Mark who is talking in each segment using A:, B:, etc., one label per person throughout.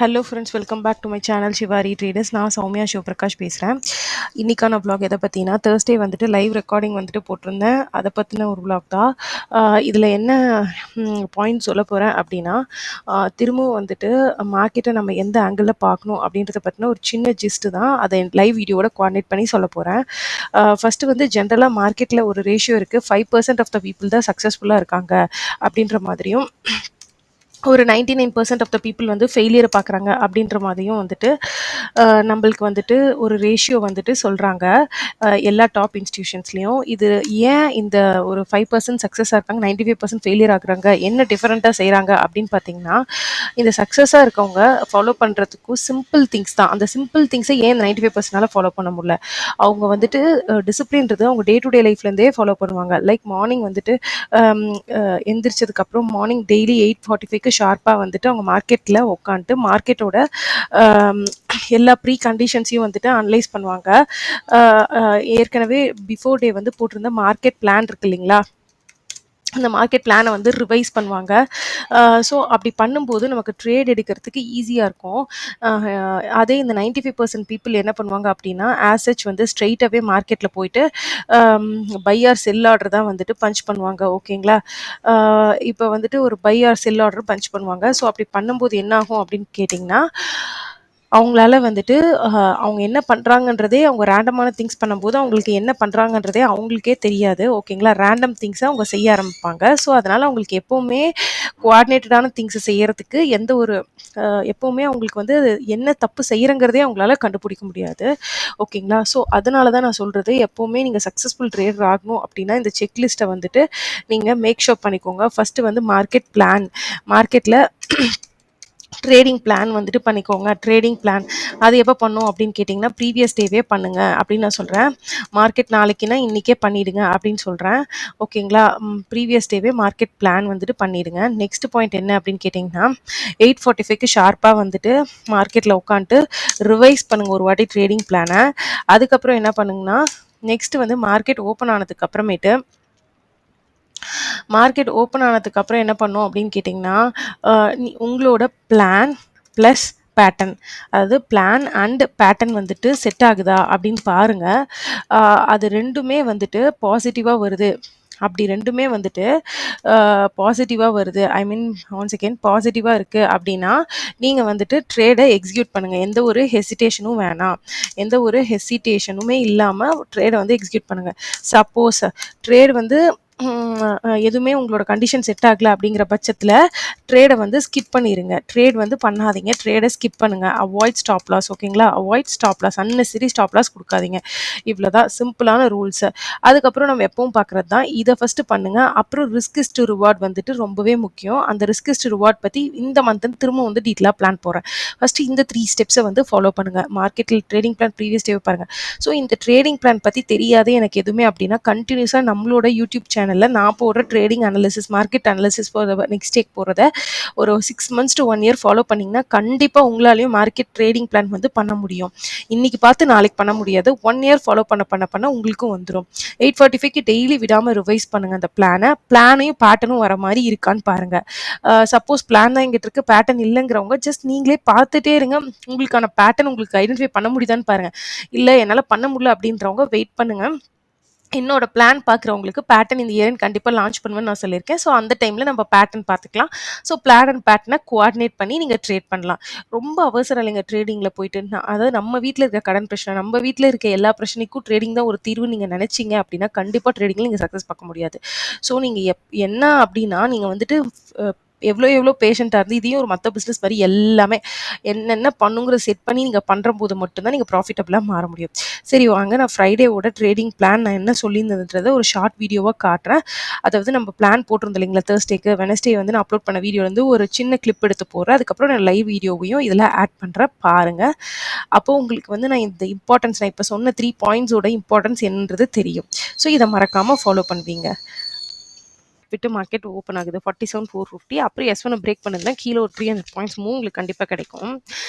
A: Hello friends, welcome back to my channel Sivari traders. நான் சௌமியா சிவபிரகாஷ் பேசுகிறேன். இன்றைக்கான vlog எதை பற்றினா, தேர்ஸ்டே வந்துட்டு லைவ் ரெக்கார்டிங் வந்துட்டு போட்டிருந்தேன். அதை பற்றின ஒரு vlog தான். இதில் என்ன பாயிண்ட் சொல்ல போகிறேன் அப்படின்னா, திரும்பவும் வந்துட்டு மார்க்கெட்டை நம்ம எந்த ஆங்கிளில் பார்க்கணும் அப்படின்றத பற்றின ஒரு சின்ன ஜிஸ்ட்டு தான். அதை லைவ் வீடியோவோட கோஆர்டினேட் பண்ணி சொல்ல போகிறேன். ஃபஸ்ட்டு வந்து ஜென்ரலாக மார்க்கெட்டில் ஒரு ரேஷியோ இருக்குது. 5% ஆஃப் த பீப்புள் தான் சக்ஸஸ்ஃபுல்லாக இருக்காங்க அப்படின்ற மாதிரியும், ஒரு 99% ஆஃப் த பீப்புள் வந்து ஃபெயிலியரை பார்க்குறாங்க அப்படின்ற மாதிரியும் வந்துட்டு நம்மளுக்கு வந்துட்டு ஒரு ரேஷியோ வந்துட்டு சொல்கிறாங்க எல்லா டாப் இன்ஸ்டிடியூஷன்ஸ்லேயும். இது ஏன் இந்த ஒரு 5% சக்ஸஸாக இருக்காங்க, 95% ஃபெயிலியர் ஆகுறாங்க, என்ன டிஃப்ரெண்ட்டாக செய்கிறாங்க அப்படின்னு பார்த்தீங்கன்னா, இந்த சக்ஸஸாக இருக்கவங்க ஃபாலோ பண்ணுறதுக்கும் சிம்பிள் திங்ஸ் தான். அந்த சிம்பிள் திங்ஸை ஏன் 95%னால ஃபாலோ பண்ண முடியல? அவங்க வந்துட்டு டிசிப்ளின்றது அவங்க டே டு டே லைஃப்லேருந்தே ஃபாலோ பண்ணுவாங்க. லைக் மார்னிங் வந்துட்டு எந்திரிச்சதுக்கப்புறம் மார்னிங் டெய்லி 8:45க்கு ஷார்ப்பாக வந்துட்டு அவங்க மார்க்கெட்டில் உட்காந்துட்டு மார்க்கெட்டோட எல்லா ப்ரீ கண்டிஷன்ஸையும் வந்துட்டு அனலைஸ் பண்ணுவாங்க. ஏற்கனவே பிஃபோர் டே வந்து போட்டிருந்த மார்க்கெட் பிளான் இருக்கு இல்லைங்களா, அந்த மார்க்கெட் பிளானை வந்து ரிவைஸ் பண்ணுவாங்க. ஸோ அப்படி பண்ணும்போது நமக்கு ட்ரேட் எடுக்கிறதுக்கு ஈஸியாக இருக்கும். அதே இந்த 95% பீப்புள் என்ன பண்ணுவாங்க அப்படின்னா, ஆசச் வந்து ஸ்ட்ரெயிட்டாகவே மார்க்கெட்டில் போயிட்டு பை ஆர் செல் ஆர்டர் தான் வந்துட்டு பஞ்ச் பண்ணுவாங்க. ஓகேங்களா, இப்போ வந்துட்டு ஒரு buy or sell order punch பண்ணுவாங்க. ஸோ அப்படி பண்ணும்போது என்ன ஆகும் அப்படின்னு கேட்டிங்கன்னா, அவங்களால வந்துட்டு அவங்க என்ன பண்ணுறாங்கன்றதே, அவங்க ரேண்டமான திங்ஸ் பண்ணும்போது அவங்களுக்கு என்ன பண்ணுறாங்கன்றதே அவங்களுக்கே தெரியாது. ஓகேங்களா, ரேண்டம் திங்ஸை அவங்க செய்ய ஆரம்பிப்பாங்க. ஸோ அதனால் அவங்களுக்கு எப்போவுமே கோஆர்டினேட்டடான திங்ஸை செய்கிறதுக்கு எந்த ஒரு எப்போவுமே அவங்களுக்கு வந்து என்ன தப்பு செய்கிறங்கிறதே அவங்களால கண்டுபிடிக்க முடியாது. ஓகேங்களா, ஸோ அதனால தான் நான் சொல்கிறது, எப்போவுமே நீங்கள் சக்ஸஸ்ஃபுல் ட்ரேடர் ஆகணும் அப்படின்னா இந்த செக்லிஸ்ட்டை வந்துட்டு நீங்கள் மேக் ஷோர் பண்ணிக்கோங்க. ஃபஸ்ட்டு வந்து மார்க்கெட் பிளான், மார்க்கெட்டில் ட்ரேடிங் பிளான் வந்துட்டு பண்ணிக்கோங்க. ட்ரேடிங் பிளான் அது எப்போ பண்ணும் அப்படின்னு கேட்டிங்கன்னா, ப்ரீவியஸ் டேவே பண்ணுங்கள் அப்படின்னு நான் சொல்கிறேன். மார்க்கெட் நாளைக்குன்னா இன்றைக்கே பண்ணிவிடுங்க அப்படின்னு சொல்கிறேன். ஓகேங்களா, ப்ரீவியஸ் டேவே மார்க்கெட் பிளான் வந்துட்டு பண்ணிவிடுங்க. நெக்ஸ்ட் பாயிண்ட் என்ன அப்படின்னு கேட்டிங்கன்னா, 8:45க்கு ஷார்ப்பாக வந்துட்டு மார்க்கெட்டில் உட்காந்துட்டு ரிவைஸ் பண்ணுங்கள் ஒரு வாட்டி ட்ரேடிங் பிளானை. அதுக்கப்புறம் என்ன பண்ணுங்கன்னா, நெக்ஸ்ட் வந்து மார்க்கெட் ஓப்பன் ஆனதுக்கு அப்புறமேட்டு மார்க்கெட் ஓப்பன் ஆனதுக்கப்புறம் என்ன பண்ணும் அப்படின்னு கேட்டிங்கன்னா, உங்களோட பிளான் ப்ளஸ் பேட்டர்ன், அதாவது பிளான் அண்ட் பேட்டர்ன் வந்துட்டு செட் ஆகுதா அப்படின்னு பாருங்கள். அது ரெண்டுமே வந்துட்டு பாசிட்டிவாக வருது, அப்படி ரெண்டுமே வந்துட்டு பாசிட்டிவாக வருது, ஐ மீன் ஒன் செகண்ட் பாசிட்டிவாக இருக்குது அப்படின்னா நீங்கள் வந்துட்டு ட்ரேடை எக்ஸிக்யூட் பண்ணுங்கள். எந்த ஒரு ஹெசிடேஷனும் வேணாம், எந்த ஒரு ஹெசிடேஷனுமே இல்லாமல் ட்ரேடை வந்து எக்ஸிக்யூட் பண்ணுங்கள். சப்போஸ் ட்ரேட் வந்து எதுவுமே உங்களோட கண்டிஷன் செட் ஆகலை அப்படிங்கிற பட்சத்தில் ட்ரேடை வந்து ஸ்கிப் பண்ணிடுங்க. ட்ரேட் வந்து பண்ணாதீங்க, ட்ரேடை ஸ்கிப் பண்ணுங்கள். Avoid stop loss. ஓகேங்களா, avoid stop loss, unnecessary stop loss கொடுக்காதீங்க. இவ்வளோதான் சிம்பிளான ரூல்ஸு. அதுக்கப்புறம் நம்ம எப்பவும் பார்க்குறது தான், இதை ஃபஸ்ட்டு பண்ணுங்கள். அப்புறம் ரிஸ்க் இஸ் டு ரிவார்ட் வந்துட்டு ரொம்பவே முக்கியம். அந்த ரிஸ்க் இஸ் டு ரிவார்ட் பற்றி இந்த மந்த் திரும்ப வந்து டீட்டெயிலாக பிளான் போகிறேன். ஃபஸ்ட்டு இந்த 3 ஸ்டெப்ஸை வந்து ஃபாலோ பண்ணுங்கள். மார்க்கெட்டில் ட்ரேடிங் பிளான் ப்ரீவியஸ் டே பாருங்கள். ஸோ இந்த ட்ரேடிங் பிளான் பற்றி தெரியாது எனக்கு எதுவுமே அப்படின்னா, கண்டினியூஸாக நம்மளோட யூடியூப் சேனலில் நான் போடுற trading analysis, market analysis next take போகிறத ஒரு 6 months to 1 year ஃபாலோ பண்ணிங்கன்னா கண்டிப்பாக உங்களாலையும் மார்க்கெட் ட்ரேடிங் பிளான் வந்து பண்ண முடியும். இன்றைக்கி பார்த்து நாளைக்கு பண்ண முடியாது, 1 year ஃபாலோ பண்ண உங்களுக்கும் வந்துடும். 8:45க்கு டெய்லி விடாமல் ரிவைஸ் பண்ணுங்கள் அந்த பிளானையும் பேட்டர்னும் வர மாதிரி இருக்கான்னு பாருங்கள். சப்போஸ் பிளான் தான் எங்கிட்ட இருக்குது, பேட்டர்ன் இல்லைங்கிறவங்க ஜஸ்ட் நீங்களே பார்த்துட்டே இருங்க. உங்களுக்கான பேட்டர்ன் உங்களுக்கு ஐடென்டிஃபை பண்ண முடியுதான்னு பாருங்கள். இல்லை என்னால் பண்ண முடியல அப்படின்றவங்க வெயிட் பண்ணுங்கள். என்னோட பிளான் பார்க்குறவங்களுக்கு பேட்டர்ன் இந்த இயர் கண்டிப்பாக லான்ச் பண்ணுவேன்னு நான் சொல்லியிருக்கேன். ஸோ அந்த டைமில் நம்ம பேட்டர்ன் பார்த்துக்கலாம். ஸோ பிளான் அண்ட் பேட்டர்னை கோஆர்டினேட் பண்ணி நீங்கள் ட்ரேட் பண்ணலாம். ரொம்ப அவசரம் இல்லைங்க ட்ரேடிங்கில் போயிட்டு. அதாவது நம்ம வீட்டில் இருக்க கடன் பிரச்சனை, நம்ம வீட்டில் இருக்க எல்லா பிரச்சனைக்கும் ட்ரேடிங் தான் ஒரு தீர்வு நீங்கள் நினச்சிங்க அப்படின்னா கண்டிப்பாக ட்ரேடிங்கில் நீங்கள் சக்ஸஸ் பார்க்க முடியாது. ஸோ நீங்கள் என்ன அப்படின்னா, நீங்கள் வந்துட்டு எவ்வளோ பேஷண்ட்டாக இருந்து இதையும் ஒரு மற்ற பிஸ்னஸ் மாதிரி எல்லாமே என்னென்ன பண்ணுங்கிற செட் பண்ணி நீங்கள் பண்ணுற போது மட்டும்தான் நீங்கள் ப்ராஃபிட்டபிளாக மாற முடியும். சரி வாங்க, நான் ஃப்ரைடேவோட ட்ரேடிங் பிளான் நான் என்ன சொல்லியிருந்ததுன்றதை ஒரு ஷார்ட் வீடியோவாக காட்டுறேன். அதாவது நம்ம பிளான் போட்டிருந்தோம் இல்லைங்களா, தேர்ஸ்டேக்கு வெனஸ்டே வந்து நான் அப்லோட் பண்ண வீடியோ வந்து ஒரு சின்ன கிளிப் எடுத்து போடுறேன். அதுக்கப்புறம் நான் லைவ் வீடியோவையும் இதில் ஆட் பண்ணுறேன் பாருங்கள். அப்போது உங்களுக்கு வந்து நான் இந்த இம்பார்ட்டன்ஸ், நான் இப்போ சொன்ன 3 பாயிண்ட்ஸோட இம்பார்ட்டன்ஸ் என்னன்றது தெரியும். ஸோ இதை மறக்காமல் ஃபாலோ பண்ணுவீங்க. விட்டு மார்க்கெட் ஓப்பன் ஆகுது 47,450. அப்புறம் S1 பிரேக் பண்ணுதுன்னா கீழே ஒரு 300 பாயிண்ட்ஸ் மூவ் உங்களுக்கு கண்டிப்பாக கிடைக்கும்.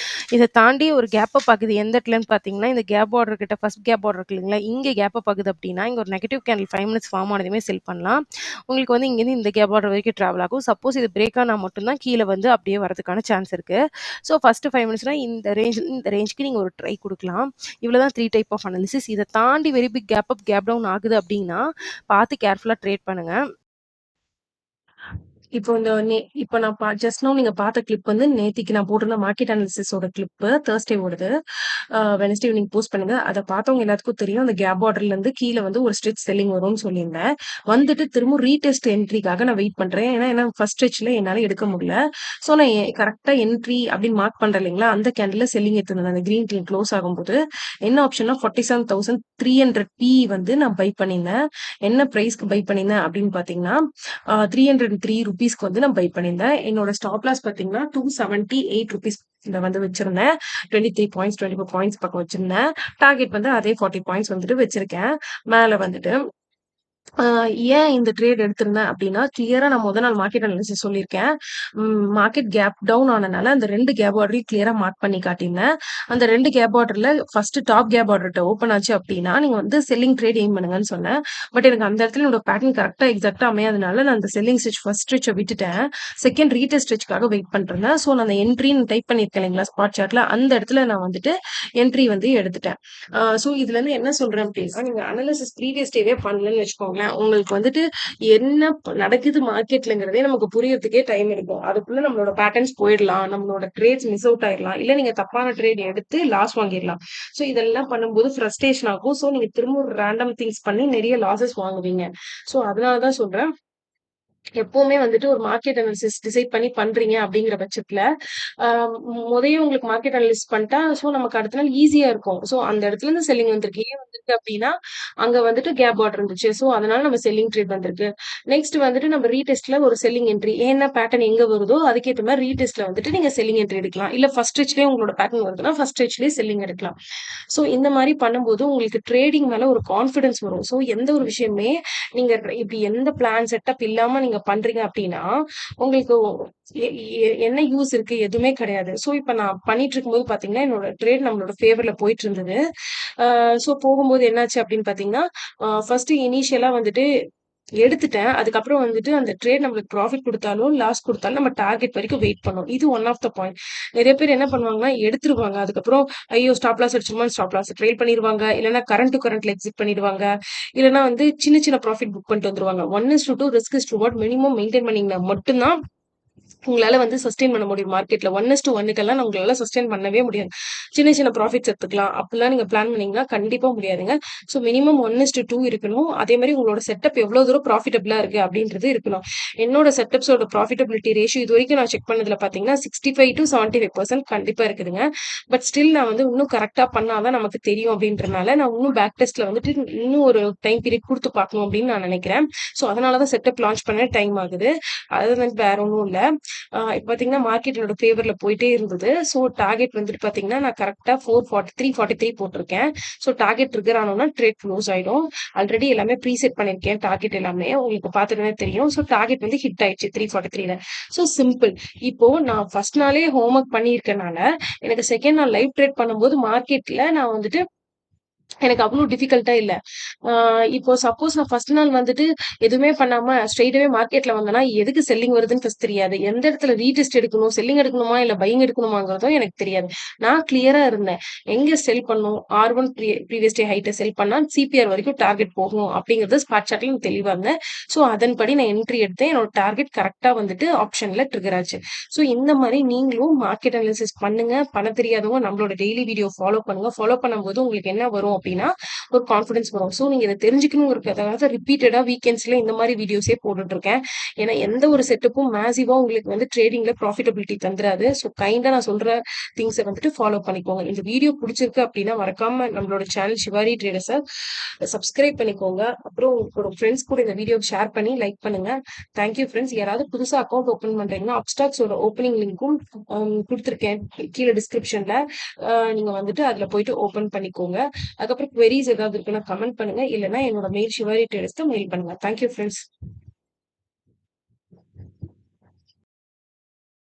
A: இதை தாண்டி ஒரு கேப் அப் ஆகுது எந்த இடத்துலன்னு பார்த்தீங்கன்னா, இந்த கேப் ஆர்டர் கிட்ட ஃபர்ஸ்ட் கேப் ஆர்டர் இருக்கு இல்லைங்களா, இங்கே கேப் அப் ஆகுது அப்படின்னா இங்கே ஒரு நெகட்டிவ் கேண்டில் 5 மினிட்ஸ் ஃபார்ம் ஆனதுமே செல் பண்ணலாம். உங்களுக்கு வந்து இங்கேருந்து இந்த கேப் ஆர்டர் வரைக்கும் ட்ராவல் ஆகும். சப்போஸ் இது பிரேக் ஆனால் மட்டும்தான் கீழே வந்து அப்படியே வரதுக்கான சான்ஸ் இருக்கு. ஸோ ஃபர்ஸ்ட் 5 மினிட்ஸ்னா இந்த ரேஞ்சுக்கு நீங்கள் ஒரு ட்ரை கொடுக்கலாம். இவ்வளோதான் 3 டைப் ஆஃப் அனாலிசிஸ். இதை தாண்டி very big gap up gap down ஆகுது அப்படின்னா பார்த்து கேர்ஃபுல்லாக ட்ரேட் பண்ணுங்க. இப்போ இப்போ நான் ஜஸ்ட் நோ நீங்க பார்த்த கிளிப் வந்து நேத்திக்கு நான் போட்டிருந்த மார்க்கெட் அனாலிசிஸோட கிளிப்பு தேர்ஸ்டே ஓடுது. வெனஸ்டே ஈவினிங் போஸ்ட் பண்ணுங்க. அதை பார்த்தவங்க எல்லாத்துக்கும் தெரியும். அந்த கேப் ஆர்டர்ல இருந்து கீழே வந்து ஒரு ஸ்ட்ரெச் செல்லிங் வரும்னு சொல்லியிருந்தேன். வந்துட்டு திரும்ப ரீடெஸ்ட் என்ட்ரிக்காக நான் வெயிட் பண்றேன். ஏன்னா ஃபர்ஸ்ட் ஸ்ட்ரெச்ல என்னால எடுக்க முடியல. ஸோ நான் கரெக்டா என்ட்ரி அப்படின்னு மார்க் பண்றேன் இல்லைங்களா, அந்த கேண்டில் செல்லிங் எடுத்திருந்தேன். அந்த கிரீன் கிளீன் க்ளோஸ் ஆகும்போது என்ன ஆப்ஷன்னா 47,300 பி வந்து நான் பை பண்ணியிருந்தேன். என்ன பிரைஸ்க்கு பை பண்ணியிருந்தேன் அப்படின்னு பாத்தீங்கன்னா 303 ருபீஸ்க்கு வந்து நான் பை பண்ணியிருந்தேன். என்னோட ஸ்டாப் லாஸ் பாத்தீங்கன்னா 278 ருபீஸ் வந்து வச்சிருந்தேன். 23 பாயிண்ட்ஸ் 24 பாயிண்ட்ஸ் பக்கம் வச்சிருந்தேன். டார்கெட் வந்து அதே 40 பாயிண்ட்ஸ் வந்துட்டு வச்சிருக்கேன். மேல வந்துட்டு ஏன் இந்த ட்ரேட் எடுத்திருந்தேன் அப்படின்னா, கிளியரா நான் முதல் நாள் மார்க்கெட் அனாலிசிஸ் சொல்லியிருக்கேன். மார்க்கெட் கேப் டவுன் ஆனனால அந்த 2 கேப் ஆர்டரையும் கிளியரா மார்க் பண்ணி காட்டியிருந்தேன். அந்த 2 கேப் ஆர்டர்ல ஃபர்ஸ்ட் டாப் கேப் ஆர்டர்ட்ட ஓப்பன் ஆச்சு அப்படின்னா, நீங்க வந்து செல்லிங் ட்ரேட் எய்ம் பண்ணுங்கன்னு சொன்னேன். பட் எனக்கு அந்த இடத்துல என்னோட பேட்டர்ன் கரெக்ட்டா எக்ஸாக்ட்டா அமையாதனால நான் அந்த செல்லிங் ஸ்ட்ரெச் ஃபர்ஸ்ட் ஸ்ட்ரெச்ச விட்டுட்டேன். செகண்ட் ரீடெஸ்ட் ஸ்ட்ரெச்க்காக வெயிட் பண்ணிட்டுருந்தேன். ஸோ நான் அந்த என்ட்ரின்னு டைப் பண்ணியிருக்கேன் இல்லைங்களா ஸ்பாட் சார்ட்ல, அந்த இடத்துல நான் வந்துட்டு என்ட்ரி வந்து எடுத்துட்டேன். ஸோ இதுலேருந்து என்ன சொல்றேன் அப்படின்னா, நீங்க அனாலிசிஸ் ப்ரீவியஸ் டேவே பண்ணலன்னு வச்சுக்கோங்களேன், உங்களுக்கு வந்துட்டு என்ன நடக்குது மார்க்கெட்லங்கிறதே நமக்கு புரியறதுக்கே டைம் எடுக்கும். அதுக்குள்ள நம்மளோட பேட்டர்ன்ஸ் போயிடலாம், நம்மளோட ட்ரேட்ஸ் மிஸ் அவுட் ஆயிடலாம், இல்ல நீங்க தப்பான ட்ரேட் எடுத்து லாஸ் வாங்கிடலாம். ஸோ இதெல்லாம் பண்ணும்போது ஃப்ரஸ்ட்ரேஷன் ஆகும். ஸோ நீங்க திரும்ப ஒரு ரேண்டம் திங்ஸ் பண்ணி நிறைய லாசஸ் வாங்குவீங்க. ஸோ அதனாலதான் சொல்றேன், எப்பவுமே வந்துட்டு ஒரு மார்க்கெட் அனாலிசிஸ் டிசைட் பண்ணி பண்றீங்க அப்படிங்கிற பட்சத்துல முதைய உங்களுக்கு மார்க்கெட் அனாலிசிஸ் பண்ணிட்டா ஸோ நமக்கு அடுத்த நாள் ஈஸியா இருக்கும். ஸோ அந்த இடத்துல இருந்து செல்லிங் வந்திருக்கு. ஏன் வந்திருக்கு அப்படின்னா அங்க வந்துட்டு கேப் ஆர்டர் இருந்துச்சு. ஸோ அதனால நம்ம செல்லிங் ட்ரேட் வந்திருக்கு. நெக்ஸ்ட் வந்துட்டு நம்ம ரீடெஸ்ட்ல ஒரு செல்லிங் என்ட்ரி ஏன்னா பேட்டர்ன் எங்க வருதோ அதுக்கேற்ற மாதிரி ரீடெஸ்ட்ல வந்துட்டு நீங்க செல்லிங் என்ட்ரி எடுக்கலாம். இல்ல ஃபர்ஸ்ட் ஸ்ட்ரெச்லயே உங்களோட பேட்டர்ன் வருதுன்னா ஃபர்ஸ்ட் ஸ்ட்ரெச்லயே செல்லிங் எடுக்கலாம். ஸோ இந்த மாதிரி பண்ணும்போது உங்களுக்கு ட்ரேடிங் மேல ஒரு கான்ஃபிடன்ஸ் வரும். ஸோ எந்த ஒரு விஷயமே நீங்க இப்படி எந்த பிளான் செட்டப் இல்லாம நீங்க பண்றீங்க அப்படின்னா உங்களுக்கு என்ன யூஸ் இருக்கு? எதுவுமே கிடையாது. சோ இப்ப நான் பண்ணிட்டு இருக்கும்போது பாத்தீங்கன்னா என்னோட ட்ரேட் நம்மளோட ஃபேவர்ல போயிட்டு இருந்தது. சோ போகும்போது என்னாச்சு அப்படின்னு பாத்தீங்கன்னா ஃபர்ஸ்ட் இனிஷியலா வந்துட்டு எடுத்துட்டேன். அதுக்கப்புறம் வந்துட்டு அந்த ட்ரேட் நம்மளுக்கு ப்ராஃபிட் குடுத்தாலும், லாஸ் குடுத்தாலும் நம்ம டார்கெட் வரைக்கும் வெயிட் பண்ணணும். இது ஒன் ஆஃப் த பாயிண்ட். நெறைய பேர் என்ன பண்ணுவாங்கன்னா, எடுத்துருவாங்க. அதுக்கப்புறம் ஐயோ! ஸ்டாப் லாஸ் அடிச்சிருமோன்னு ஸ்டாப் லாஸ் ட்ரெயில் பண்ணிருவாங்க. இல்லன்னா கரண்ட் டு கரண்ட்ல எக்ஸிட் பண்ணிடுவாங்க. இல்லன்னா வந்து சின்ன சின்ன ப்ராஃபிட் புக் பண்ணிட்டு வந்துருவாங்க. 1:2 risk is reward minimum maintain பண்ணீங்கன்னா மட்டும் தான் உங்களால வந்து சஸ்டெயின் பண்ண முடியும் மார்க்கெட்ல. 1:1க்கெல்லாம் உங்களால சஸ்டெயின் பண்ணவே முடியாது. சின்ன சின்ன ப்ராஃபிட்ஸ் எடுத்துக்கலாம். அப்படிலாம் நீங்க பிளான் பண்ணீங்கன்னா கண்டிப்பா முடியாதுங்க. ஸோ மினிமம் 1:2 இருக்கணும். அதே மாதிரி உங்களோட செட்டப் எவ்வளவு தூரம் ப்ராஃபிட்டபிளா இருக்கு அப்படின்றது இருக்கணும். என்னோட செட்டப்ஸோட ப்ராஃபிட்டபிலிட்டி ரேஷியோ இது வரைக்கும் நான் செக் பண்ணதுல பாத்தீங்கன்னா 65 to 75% கண்டிப்பா இருக்குதுங்க. பட் ஸ்டில் நான் வந்து இன்னும் கரெக்டா பண்ணாதான் நமக்கு தெரியும் அப்படின்றனால நான் இன்னும் பேக் டெஸ்ட்ல வந்துட்டு இன்னும் ஒரு டைம் பீரியட் கொடுத்து பார்க்கணும் அப்படின்னு நான் நினைக்கிறேன். ஸோ அதனாலதான் செட்டப் லான்ச் பண்ண டைம் ஆகுது. அது வந்து வேற ஒன்றும் இல்லை. இப்ப பாத்தீங்கன்னா மார்க்கெட் என்னோட ஃபேவர்ல போயிட்டே இருந்தது. ஸோ டார்கெட் வந்துட்டு பாத்தீங்கன்னா நான் கரெக்டா 443 போட்டிருக்கேன். ஸோ டார்கெட் ட்ரிகர் ஆனோம்னா ட்ரேட் க்ளோஸ் ஆயிடும். ஆல்ரெடி எல்லாமே ப்ரீசெட் பண்ணிருக்கேன் டார்கெட் எல்லாமே உங்களுக்கு பார்த்துட்டே தெரியும். ஸோ டார்கெட் வந்து ஹிட் ஆயிடுச்சு 343ல. So simple. இப்போ நான் ஃபர்ஸ்ட் நாளே ஹோம் ஒர்க் பண்ணியிருக்கனால எனக்கு செகண்ட் நாள் லைவ் ட்ரேட் பண்ணும்போது மார்க்கெட்ல நான் வந்துட்டு எனக்கு அவ்வளவு டிஃபிகல்ட்டா இல்ல. இப்போ சப்போஸ் நான் ஃபர்ஸ்ட் நாள் வந்துட்டு எதுவுமே பண்ணாம ஸ்ட்ரெயிட்டாவே மார்க்கெட்ல வந்தேன்னா, எதுக்கு செல்லிங் வருதுன்னு ஃபர்ஸ்ட் தெரியாது. எந்த இடத்துல ரீடெஸ்ட் எடுக்கணும், செல்லிங் எடுக்கணுமா, இல்ல பையிங் எடுக்கணுமாங்கிறதும் எனக்கு தெரியாது. நான் கிளியரா இருந்தேன். எங்க செல் பண்ணணும், R1 ப்ரீவியஸ் டே ஹைட்ட செல் பண்ணா சிபிஆர் வரைக்கும் டார்கெட் போகும் அப்படிங்கிறது ஸ்பாட் சார்ட்ல நான் தெளிவா இருந்தேன். ஸோ அதன்படி நான் என்ட்ரி எடுத்தேன். என்னோட டார்கெட் கரெக்ட்டா வந்துட்டு ஆப்ஷன்ல ட்ரிகர் ஆச்சு. ஸோ இந்த மாதிரி நீங்களும் மார்க்கெட் அனாலிசிஸ் பண்ணுங்க. பண்ண தெரியாதவங்க நம்மளோட டெய்லி வீடியோ ஃபாலோ பண்ணுங்க. ஃபாலோ பண்ணும்போது உங்களுக்கு என்ன வரும் அப்படின்னா ஒரு கான்ஃபிடன்ஸ் வரும். ஸோ நீங்க இதை தெரிஞ்சுக்கணுங்கிறதுக்காக ரிப்பீட்டடா வீக்கெண்ட்ஸ்ல இந்த மாதிரி வீடியோஸே போட்டுட்டு இருக்கேன். ஏன்னா எந்த ஒரு செட்டப்பும் மேசிவா உங்களுக்கு வந்து ட்ரேடிங்ல ப்ராஃபிட்டபிலிட்டி தந்துராது. ஸோ கைண்டா நான் சொல்ற திங்ஸை வந்துட்டு ஃபாலோ பண்ணிக்கோங்க. இந்த வீடியோ பிடிச்சிருக்கு அப்படின்னா மறக்காம நம்மளோட சேனல் சிவாரி ட்ரேடர்ஸை சப்ஸ்கிரைப் பண்ணிக்கோங்க. அப்புறம் உங்களோட ஃப்ரெண்ட்ஸ் கூட இந்த வீடியோ ஷேர் பண்ணி லைக் பண்ணுங்க. Thank you friends. யாராவது புதுசா அக்கௌண்ட் ஓப்பன் பண்றீங்கன்னா அப்டாக்ஸோட ஓப்பனிங் லிங்க்கும் கொடுத்துருக்கேன் கீழே டிஸ்கிரிப்ஷன்ல. நீங்க வந்துட்டு அதுல போயிட்டு ஓப்பன் பண்ணிக்கோங்க. அதுக்கப்புறம் queries ஏதாவது இருக்குன்னா கமெண்ட் பண்ணுங்க. இல்லைன்னா என்னோட மெயில் சிவாரி ட்ரேடர்ஸ்க்கு மெயில் பண்ணுங்க. Thank you friends.